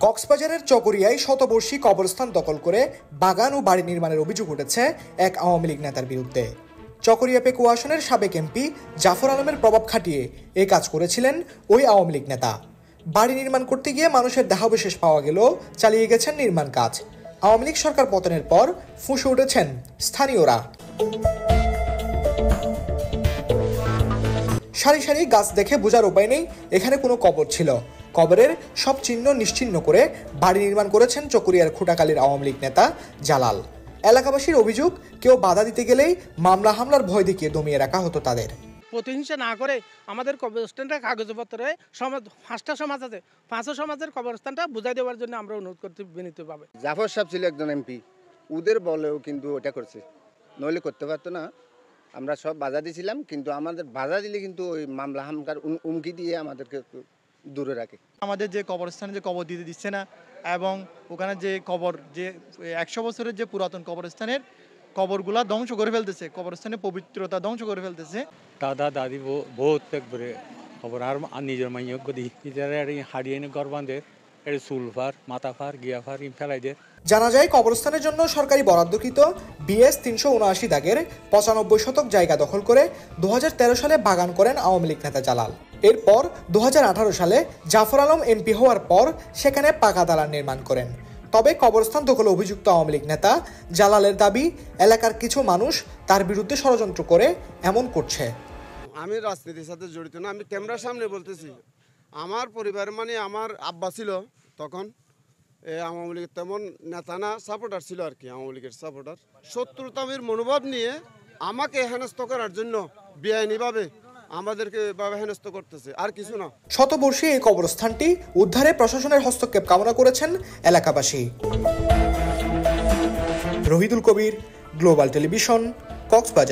কক্সবাজারের চকরিয়ায় শতবর্ষী কবরস্থান দখল করে বাগান ও বাড়ি নির্মাণের অভিযোগ উঠেছে এক আওয়ামী লীগ নেতার বিরুদ্ধে। চকরিয়া পেকুয়া আসনের সাবেক এমপি জাফর আলমের প্রভাব খাটিয়ে এ কাজ করেছিলেন ওই আওয়ামী লীগ নেতা। বাড়ি নির্মাণ করতে গিয়ে মানুষের দেহাবশেষ পাওয়া গেলেও চালিয়ে গেছেন নির্মাণ কাজ। আওয়ামী লীগ সরকার পতনের পর ফুঁসে উঠেছেন স্থানীয়রা। সারি সারি গাছ দেখে বোঝার উপায় নেই এখানে কোনো কবর ছিল। কবরের সব চিহ্ন নিশ্চিহ্ন করে বাড়ি নির্মাণ করেছেন চকরিয়ার খুঁটাকালীর আওয়ামী লীগ নেতা জালাল। এলাকাবাসীর অভিযোগ, কেউ বাধা দিতে গেলেই মামলা হামলার ভয় দেখিয়ে দমিয়ে রাখা হতো তাদের। প্রতিহিংসা না করে আমাদের কবরস্থানটা কাগজপত্রে পাঁচটা সমাজ আছে, পাঁচও সমাজের কবরস্থানটা বুঝাই দেওয়ার জন্য আমরা অনুরোধ করতে বিনীতভাবে। জাফর সাহেব ছিল একজন এমপি, ওদের বলেও কিন্তু ওটা করছে, নইলে করতে পারতো না। আমরা সব বাধা দিয়েছিলাম, কিন্তু আমাদের বাধা দিলে কিন্তু ওই মামলা হামলার হুমকি দিয়ে আমাদেরকে দূরে রাখে। আমাদের যে কবরস্থানে যে কবর দিতে দিচ্ছে না, এবং ওখানে যে কবর যে 100 বছরের যে পুরাতন কবরস্থানের কবরগুলা ধ্বংস করে ফেলতেছে, কবরস্থানের পবিত্রতা ধ্বংস করে ফেলতেছে। দাদা দাদি বহুত একবারে খবর আর নিজের মাইয়ক গদি ইতারে হাড়িয়ে এনে গরবান্ধে এর চুলফার মাথাফার গিয়াফার ফেলাই দে। জানা যায় কবরস্থানের জন্য সরকারি বরাদ্দকৃত BS 379 দাগের 95 শতক জায়গা দখল করে 2013 সালে বাগান করেন আওয়ামী লীগ নেতা জালাল। এরপর 2018 সালে জাফর আলম এমপি হওয়ার পর সেখানে পাকা দালান নির্মাণ করেন। তবে কবরস্থান দখলে অভিযুক্ত আওয়ামী লীগ নেতা জালালের দাবি, এলাকার কিছু মানুষ তার বিরুদ্ধে ষড়যন্ত্র করে এমন করছে। আমি রাজনীতির সাথে জড়িত না, আমি ক্যামেরার সামনে বলতেছি। আমার পরিবার মানে আমার আব্বা ছিল তখন আওয়ামী লীগের তেমন নেতা না, সাপোর্টার ছিল আর কি, আওয়ামী লীগের সাপোর্টার। শত্রুতামির মনোভাব নিয়ে আমাকে হেনস্থ করার জন্য বেআইনিভাবে আমাদেরকে হেনস্থ করতেছে, আর কিছু না। শতবর্ষী এই কবরস্থানটি উদ্ধারে প্রশাসনের হস্তক্ষেপ কামনা করেছেন এলাকাবাসী। রহিদুল কবির, গ্লোবাল টেলিভিশন, কক্সবাজার।